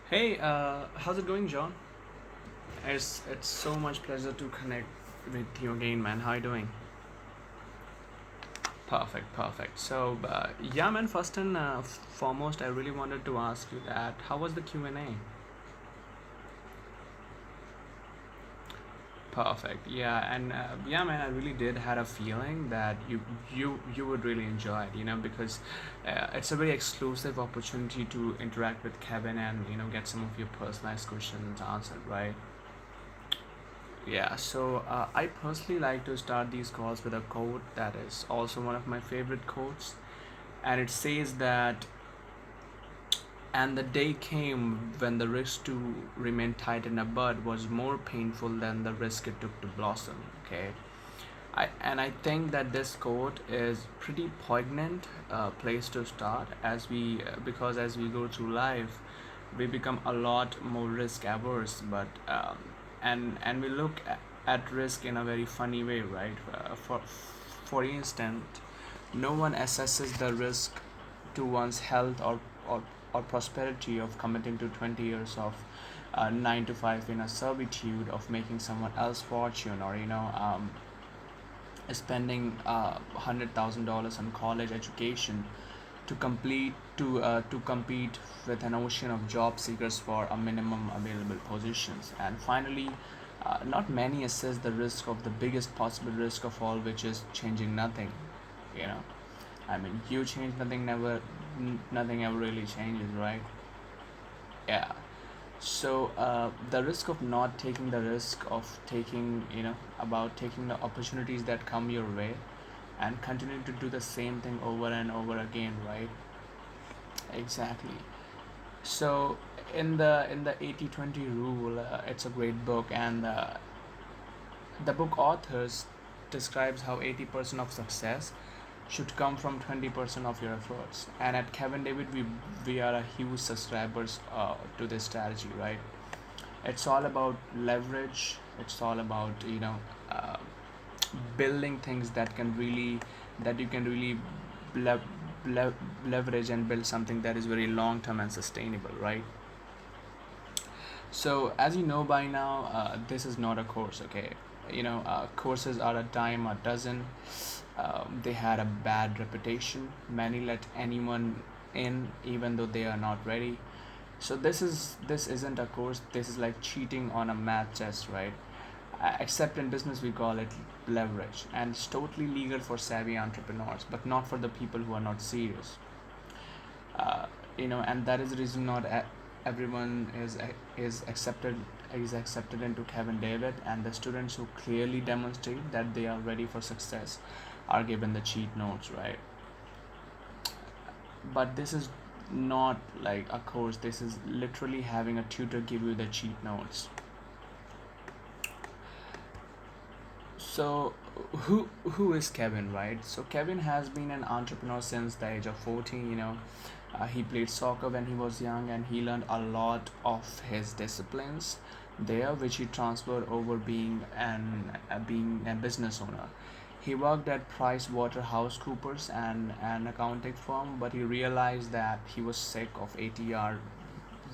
Hey, how's it going, John? It's so much pleasure to connect with you again, man. How you doing? Perfect, perfect. So, yeah, man. First and foremost, I really wanted to ask you that how was the Q&A? Perfect. Yeah, and yeah, man. I really did had a feeling that you would really enjoy it. Because it's a very exclusive opportunity to interact with Kevin and get some of your personalized questions answered, right? Yeah, so I personally like to start these calls with a quote that is also one of my favorite quotes, and it says that, and the day came when the risk to remain tied in a bud was more painful than the risk it took to blossom. Okay, I think that this quote is pretty poignant place to start as we because as we go through life, we become a lot more risk averse, but and we look at risk in a very funny way, right? For instance, no one assesses the risk to one's health or prosperity of committing to 20 years of 9 to 5 in a servitude of making someone else fortune, or spending $100,000 on college education to compete with an ocean of job seekers for a minimum available positions. And finally, not many assess the risk of the biggest possible risk of all, which is changing nothing. You know, I mean, you change nothing, nothing ever really changes, right? Yeah. So the risk of not taking the risk of taking, about taking the opportunities that come your way and continuing to do the same thing over and over again, right? Exactly. So in the 80/20 rule, it's a great book, and the book authors describes how 80% of success should come from 20% of your efforts. And at Kevin David, we are a huge subscribers to this strategy, right? It's all about leverage. It's all about uh, building things that you can really le- leverage and build something that is very long term and sustainable, right? So as you know by now, this is not a course, okay? Courses are a dime a dozen. They had a bad reputation. Many let anyone in even though they are not ready. So this isn't a course. This is like cheating on a math test, right? Except in business we call it leverage, and it's totally legal for savvy entrepreneurs, but not for the people who are not serious. And that is the reason not everyone is accepted into Kevin David, and the students who clearly demonstrate that they are ready for success are given the cheat notes, right? But this is not like a course. This is literally having a tutor give you the cheat notes. So who is Kevin, right? So Kevin has been an entrepreneur since the age of 14. He played soccer when he was young, and he learned a lot of his disciplines there, which he transferred over being a business owner. He worked at Price Waterhouse Coopers and an accounting firm, but he realized that he was sick of 80-hour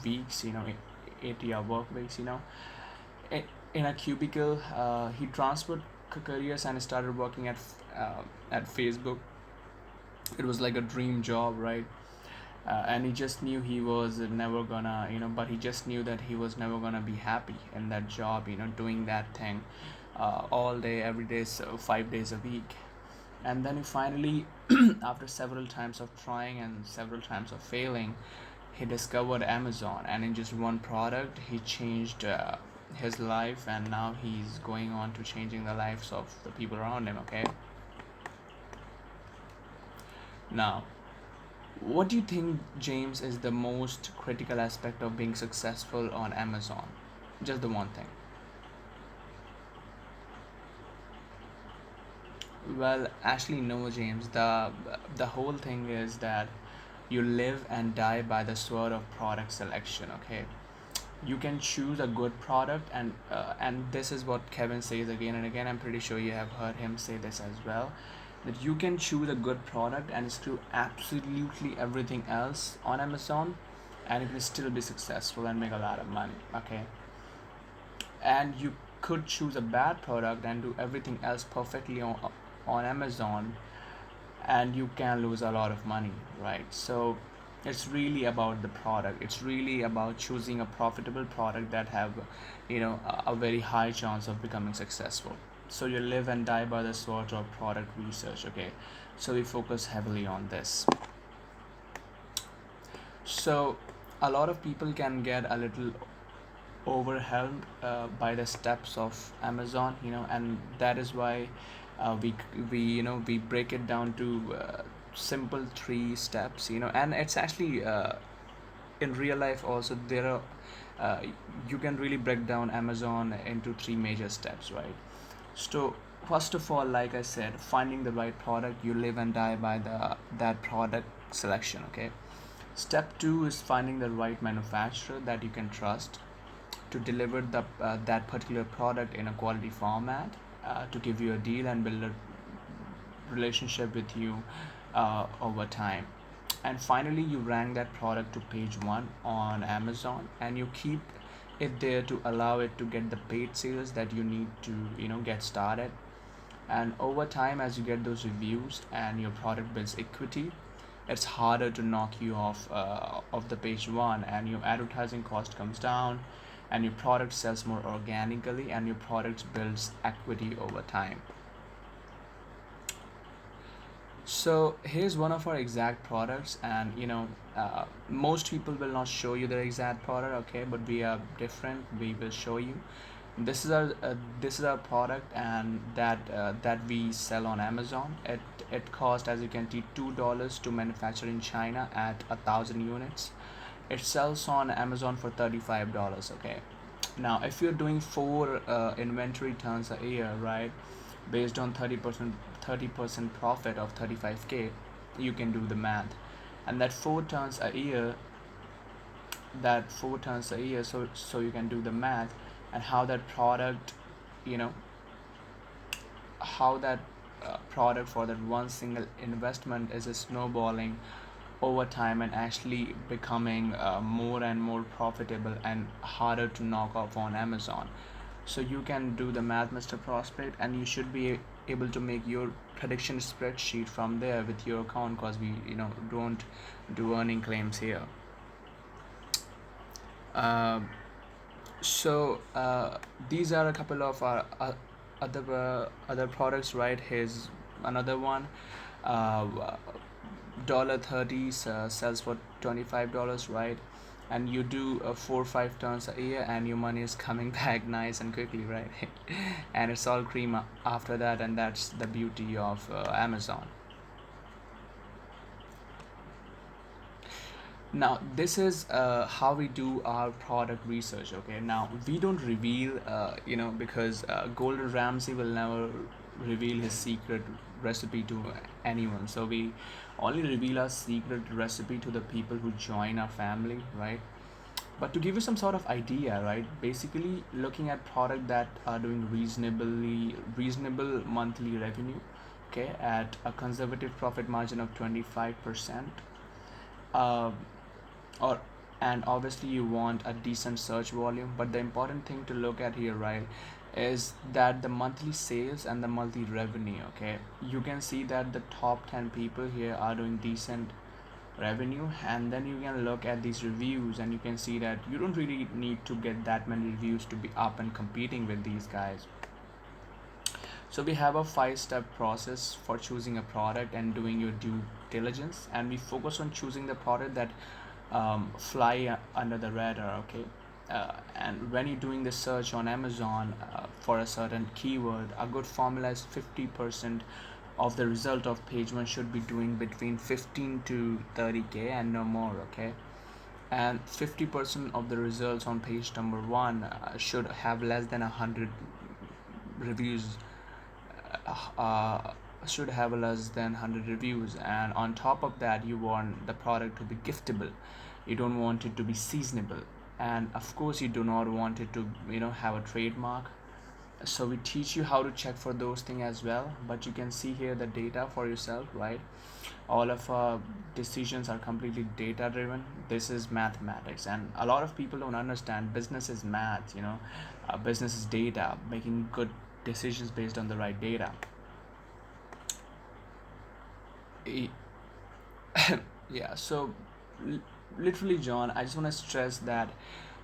weeks, 80-hour work weeks, in a cubicle. He transferred careers and started working at Facebook. It was like a dream job, right? And he just knew he was never gonna, but he just knew that he was never gonna be happy in that job, doing that thing all day, every day, so 5 days a week. And then he finally, after several times of trying and several times of failing, he discovered Amazon, and in just one product, he changed his life, and now he's going on to changing the lives of the people around him. Okay, now what do you think, James, is the most critical aspect of being successful on Amazon? Just the one thing. Well, actually, no, James. The whole thing is that you live and die by the sword of product selection. Okay, you can choose a good product, and this is what Kevin says again and again. I'm pretty sure you have heard him say this as well, that you can choose a good product and screw absolutely everything else on Amazon, and you can still be successful and make a lot of money. Okay, and you could choose a bad product and do everything else perfectly on Amazon, and you can lose a lot of money, right? So it's really about the product. It's really about choosing a profitable product that have, a very high chance of becoming successful. So you live and die by the sword of product research. Okay, so we focus heavily on this. So a lot of people can get a little overwhelmed by the steps of Amazon, and that is why we break it down to simple three steps, and it's actually in real life also there are uh, you can really break down Amazon into three major steps, right? So first of all, like I said, finding the right product. You live and die by the that product selection. Okay. Step two is finding the right manufacturer that you can trust to deliver that particular product in a quality format, to give you a deal and build a relationship with you over time. And finally, you rank that product to page one on Amazon, and you keep it there to allow it to get the paid sales that you need to get started. And over time, as you get those reviews and your product builds equity, it's harder to knock you off of the page one, and your advertising cost comes down, and your product sells more organically, and your product builds equity over time. So here's one of our exact products, and most people will not show you their exact product, okay? But we are different. We will show you. This is our product, and that we sell on Amazon. It cost, as you can see, $2 to manufacture in China at 1,000 units. It sells on Amazon for $35. Okay. Now, if you're doing four inventory turns a year, right, based on 30% profit of 35K, you can do the math, and that four turns a year, so you can do the math, and how that product, you know, how that product for that one single investment is snowballing over time and actually becoming more and more profitable and harder to knock off on Amazon. So you can do the math, Mr. Prospect, and you should be able to make your prediction spreadsheet from there with your account, because we don't do earning claims here. Um so these are a couple of our other products, right? Here's another one. $30 sells for $25, right? And you do 4 or 5 turns a year, and your money is coming back nice and quickly, right? And it's all cream after that, and that's the beauty of Amazon. Now this is how we do our product research. Okay, now we don't reveal because Gordon Ramsay will never reveal his secret recipe to anyone, so we only reveal our secret recipe to the people who join our family, right? But to give you some sort of idea, right, basically looking at product that are doing reasonable monthly revenue, okay, at a conservative profit margin of 25%, uh, or and obviously you want a decent search volume. But the important thing to look at here, right, is that the monthly sales and the monthly revenue. Okay, you can see that the top 10 people here are doing decent revenue, and then you can look at these reviews, and you can see that you don't really need to get that many reviews to be up and competing with these guys. So we have a 5-step process for choosing a product and doing your due diligence, and we focus on choosing the product that fly under the radar. Okay, and when you're doing the search on Amazon for a certain keyword, a good formula is 50% of the result of page one should be doing between 15 to 30K and no more. Okay, and 50% of the results on page number one should have less than 100 reviews, uh, should have less than 100 reviews. And on top of that, you want the product to be giftable, you don't want it to be seasonable, and of course you do not want it to have a trademark. So we teach you how to check for those things as well, but you can see here the data for yourself, right? All of our decisions are completely data driven. This is mathematics, and a lot of people don't understand business is math, business is data, making good decisions based on the right data. E- yeah, so l- literally, John, I just want to stress that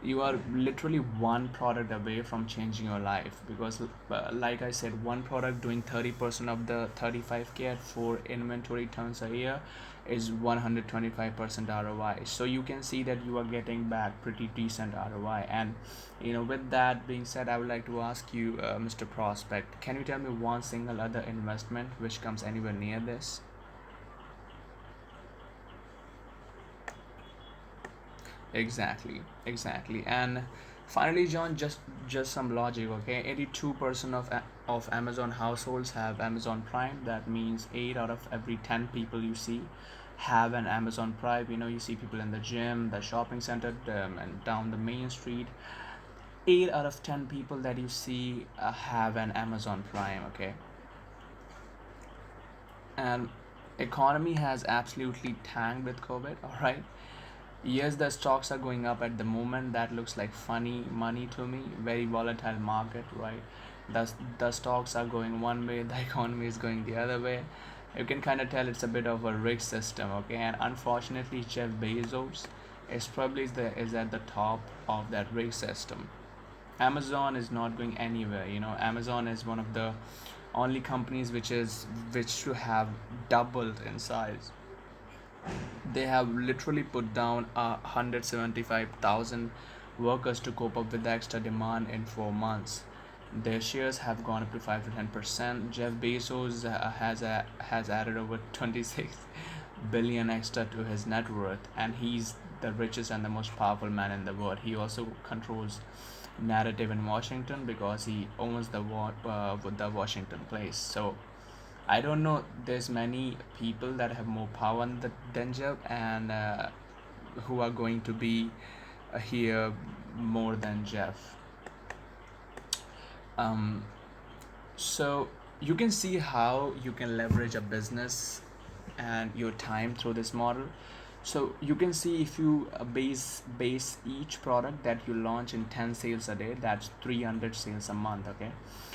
you are literally one product away from changing your life, because like I said, one product doing 30% of the 35K at 4 inventory turns a year is 125% ROI. So you can see that you are getting back pretty decent ROI. And with that being said, I would like to ask you, Mr. Prospect, can you tell me one single other investment which comes anywhere near this? Exactly, exactly. And finally, John, just some logic, okay? 82% of Amazon households have Amazon Prime. That means 8 out of every 10 people you see have an Amazon Prime. You see people in the gym, the shopping center, and down the main street. 8 out of 10 people that you see have an Amazon Prime, okay? And economy has absolutely tanked with COVID, all right? Yes, the stocks are going up at the moment. That looks like funny money to me. Very volatile market, right? The stocks are going one way, the economy is going the other way. You can kind of tell it's a bit of a rigged system, okay? And unfortunately, Jeff Bezos is at the top of that rigged system. Amazon is not going anywhere. Amazon is one of the only companies which to have doubled in size. They have literally put down 175,000 workers to cope up with the extra demand in 4 months. Their shares have gone up to 5 to 10%. Jeff Bezos has added over 26 billion extra to his net worth, and he's the richest and the most powerful man in the world. He also controls narrative in Washington because he owns the Washington place. So I don't know. There's many people that have more power than Jeff, and who are going to be here more than Jeff. Um, so you can see how you can leverage a business and your time through this model. So you can see if you base each product that you launch in 10 sales a day, that's 300 sales a month, okay?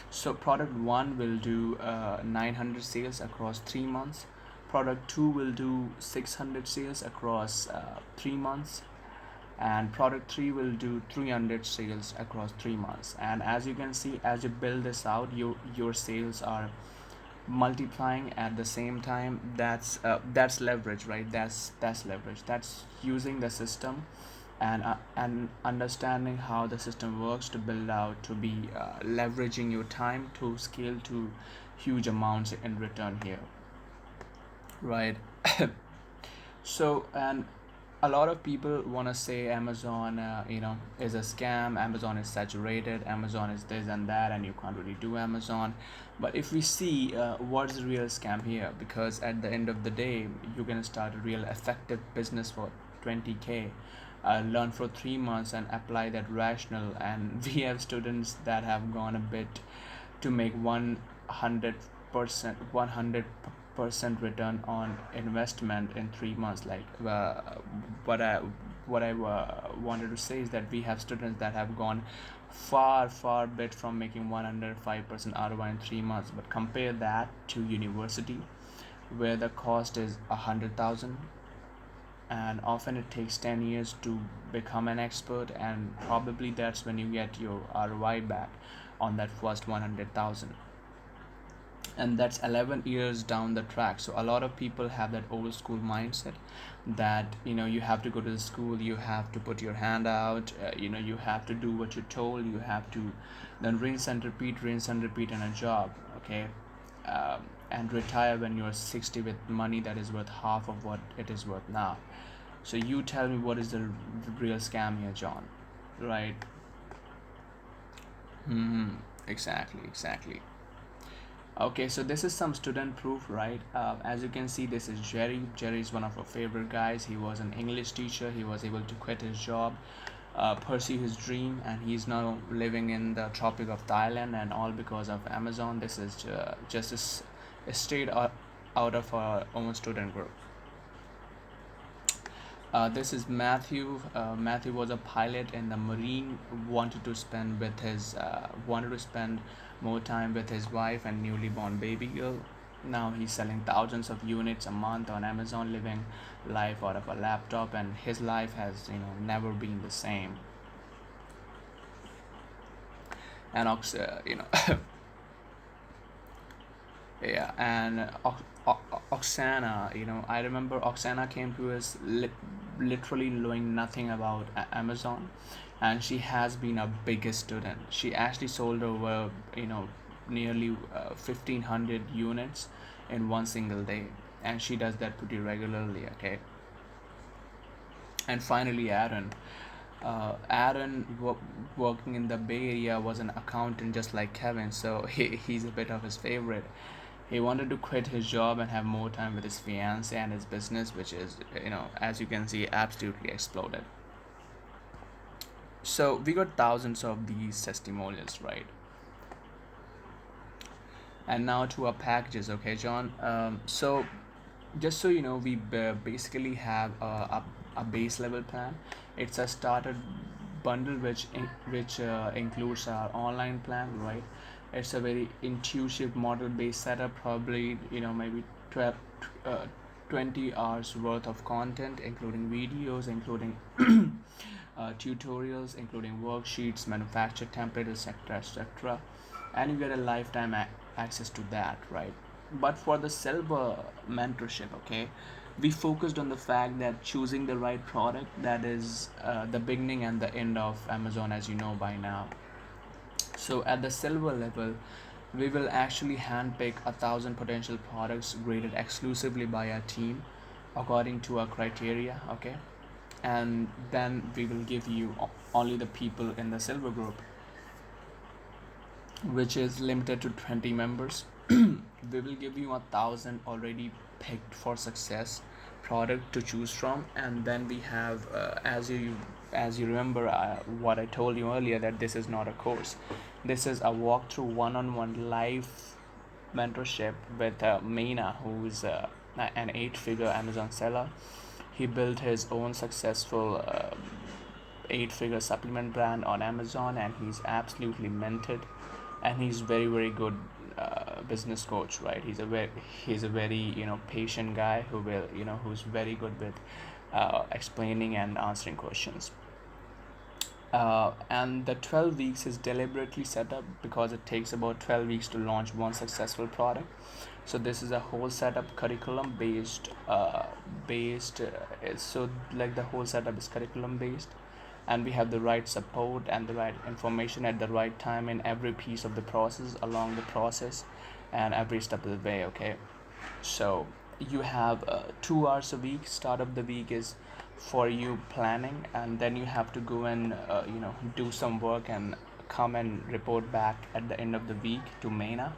So product 1 will do 900 sales across 3 months. Product 2 will do 600 sales across 3 months, and product 3 will do 300 sales across 3 months. And as you can see, as you build this out, your sales are multiplying at the same time. That's leverage, right? That's leverage. That's using the system and understanding how the system works to build out, to be leveraging your time to scale to huge amounts in return here, right? So, and a lot of people want to say Amazon is a scam, Amazon is saturated, Amazon is this and that, and you can't really do Amazon. But if we see what's the real scam here, because at the end of the day, you're going to start a real effective business for 20K, learn for 3 months and apply that rational. And we have students that have gone a bit to make 100% return on investment in 3 months. Like what I wanted to say is that we have students that have gone far bit from making 105% ROI in 3 months. But compare that to university, where the cost is 100,000, and often it takes 10 years to become an expert, and probably that's when you get your ROI back on that first 100,000. And that's 11 years down the track. So a lot of people have that old school mindset that you have to go to the school, you have to put your hand out, you have to do what you're told, you have to then rinse and repeat in a job, okay? And retire when you're 60 with money that is worth half of what it is worth now. So you tell me, what is the real scam here, John? Right. Hmm. Exactly. Okay, so this is some student proof, right? As you can see, this is Jerry. Jerry is one of our favorite guys. He was an English teacher. He was able to quit his job pursue his dream, and he's now living in the tropic of Thailand, and all because of Amazon. This is just a straight out of our own student group. This is Matthew. Matthew was a pilot in the Marine. Wanted to spend more time with his wife and newly born baby girl. Now he's selling thousands of units a month on Amazon, living life out of a laptop, and his life has never been the same. And yeah, and Oksana, I remember Oksana came to us literally knowing nothing about Amazon, and she has been a biggest student. She actually sold over, nearly 1500 units in one single day, and she does that pretty regularly, okay? And finally, Aaron, working in the Bay Area, was an accountant just like Kevin, so he's a bit of his favorite. He wanted to quit his job and have more time with his fiance and his business, which is, as you can see, absolutely exploded. So we got thousands of these testimonials, right? And now to our packages, okay, John. So just so you know, we basically have a base level plan. It's a starter bundle which includes our online plan, right? It's a very intuitive model based setup, probably maybe 12 uh, 20 hours worth of content, including videos, including tutorials, including worksheets, manufacture template, etc., etc. And you get a lifetime access to that, right? But for the silver mentorship, okay, we focused on the fact that choosing the right product, that is the beginning and the end of Amazon, as you know by now. So at the silver level, we will actually handpick 1,000 potential products graded exclusively by our team according to our criteria, okay? And then we will give you only the people in the silver group, which is limited to 20 members. We will give you 1,000 already picked for success product to choose from, and then we have, as you remember, what I told you earlier, that this is not a course. This is a walkthrough, one-on-one live mentorship with Meena, who's an eight-figure Amazon seller. He built his own successful eight-figure supplement brand on Amazon, and he's absolutely minted, and he's very very good business coach, right? He's a very patient guy who's very good with explaining and answering questions. And the 12 weeks is deliberately set up because it takes about 12 weeks to launch one successful product. So this is a whole setup curriculum so like the whole setup is curriculum based, and we have the right support and the right information at the right time in every piece of the process, along the process, and every step of the way, okay? So you have 2 hours a week. Start of the week is for you planning, and then you have to go and do some work and come and report back at the end of the week to Mena.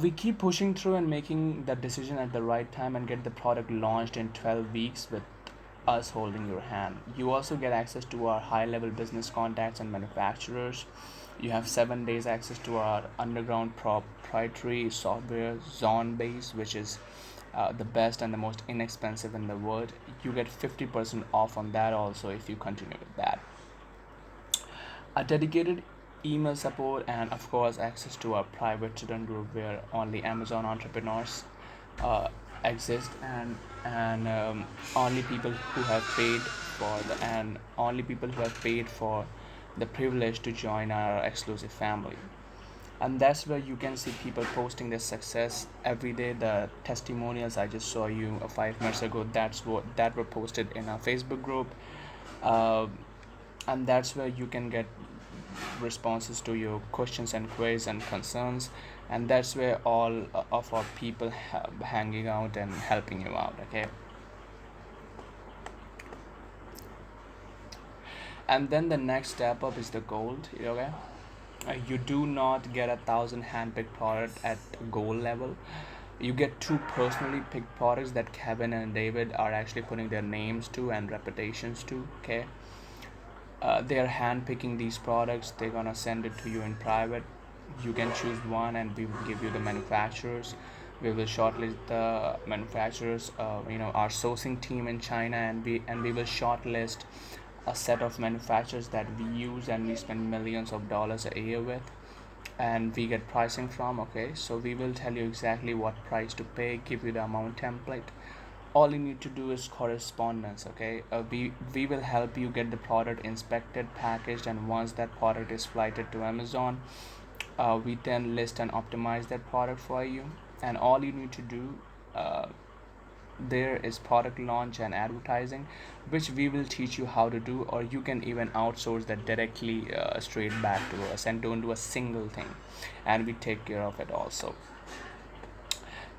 We keep pushing through and making that decision at the right time and get the product launched in 12 weeks with us holding your hand. You also get access to our high level business contacts and manufacturers. You have 7 days access to our underground proprietary software, Zone Base, which is the best and the most inexpensive in the world. You get 50% off on that also if you continue with that. A dedicated email support, and of course access to our private student group where only Amazon entrepreneurs uh, exist, and only people who have paid for the privilege to join our exclusive family. And that's where you can see people posting their success every day. The testimonials I just saw you 5 minutes ago, that were posted in our Facebook group. uh, and that's where you can get responses to your questions and queries and concerns, and that's where all of our people hanging out and helping you out, okay? And then the next step up is the gold, okay? You do not get 1,000 handpicked products at gold level. You get two personally picked products that Kevin and David are actually putting their names to and reputations to, okay? They are hand picking these products. They're gonna send it to you in private. You can choose one, and we will give you the manufacturers. We will shortlist the manufacturers. Our sourcing team in China, and we will shortlist a set of manufacturers that we use and we spend millions of dollars a year with, and we get pricing from. Okay, so we will tell you exactly what price to pay, give you the amount template. All you need to do is correspondence. Okay, we will help you get the product inspected, packaged, and once that product is flighted to Amazon, we then list and optimize that product for you. And all you need to do, uh, there is product launch and advertising, which we will teach you how to do, or you can even outsource that directly, straight back to us, and don't do a single thing, and we take care of it also.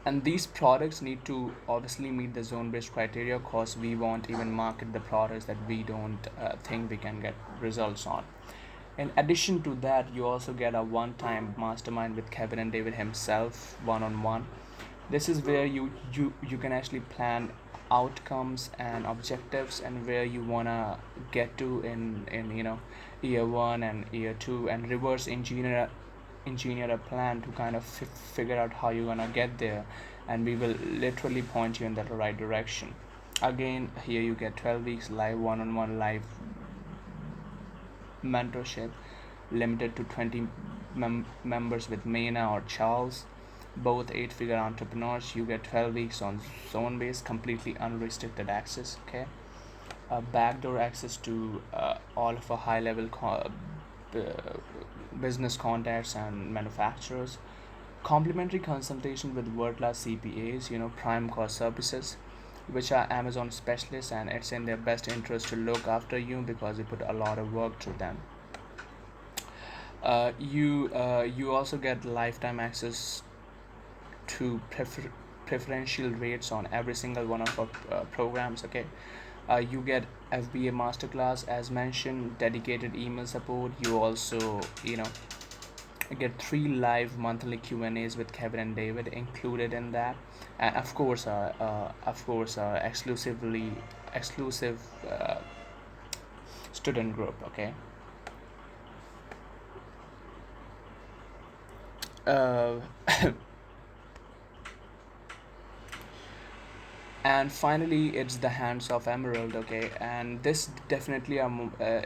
And these products need to obviously meet the zone based criteria, because we won't even market the products that we don't think we can get results on. In addition to that, you also get a one time mastermind with Kevin and David himself, one on one. This is where you can actually plan outcomes and objectives, and where you want to get to in year 1 and year 2, and reverse engineer a plan to kind of figure out how you're gonna get there, and we will literally point you in the right direction. Again, here you get 12 weeks live one-on-one live mentorship, limited to 20 members with Mena or Charles, both 8-figure entrepreneurs. You get 12 weeks on zone based, completely unrestricted access. Okay, backdoor access to all of our high level uh, business contacts and manufacturers, complimentary consultation with world class CPAs, prime cost services, which are Amazon specialists, and it's in their best interest to look after you because we put a lot of work to them. You also get lifetime access to preferential rates on every single one of our programs. Okay, you get FBA masterclass as mentioned, dedicated email support. You also get 3 live monthly Q&As with Kevin and David included in that, and of course, exclusive student group. Okay, uh, and finally it's the hands of Emerald. Okay, and this definitely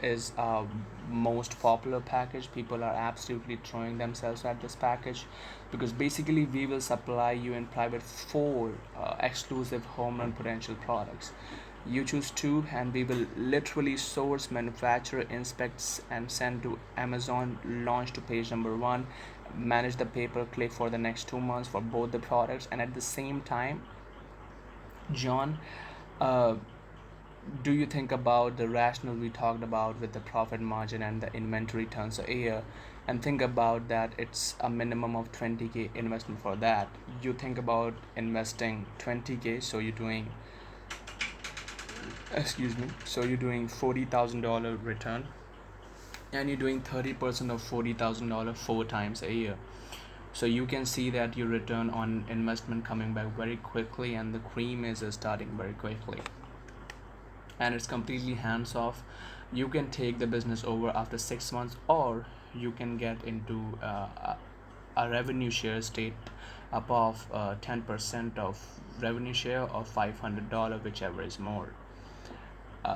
is a most popular package. People are absolutely throwing themselves at this package, because basically we will supply you in private 4 exclusive home run potential products. You choose two, and we will literally source, manufacture, inspects, and send to Amazon, launch to page number 1, manage the pay per click for the next 2 months for both the products. And at the same time, John, uh, do you think about the rationale we talked about with the profit margin and the inventory turns a year, and think about that it's a minimum of 20K investment for that. You think about investing 20K, so you're doing, excuse me, so you're doing $40,000 return, and you're doing 30% of $40,000 four times a year. So you can see that your return on investment coming back very quickly, and the cream is starting very quickly, and it's completely hands off. You can take the business over after 6 months, or you can get into a revenue share state above 10% of revenue share of $500, whichever is more.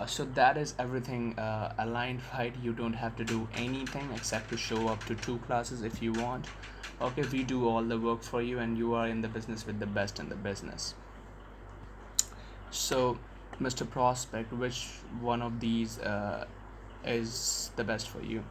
So that is everything aligned, right? You don't have to do anything except to show up to 2 classes if you want. Okay, we do all the work for you, and you are in the business with the best in the business. So, Mr. Prospect, which one of these is the best for you?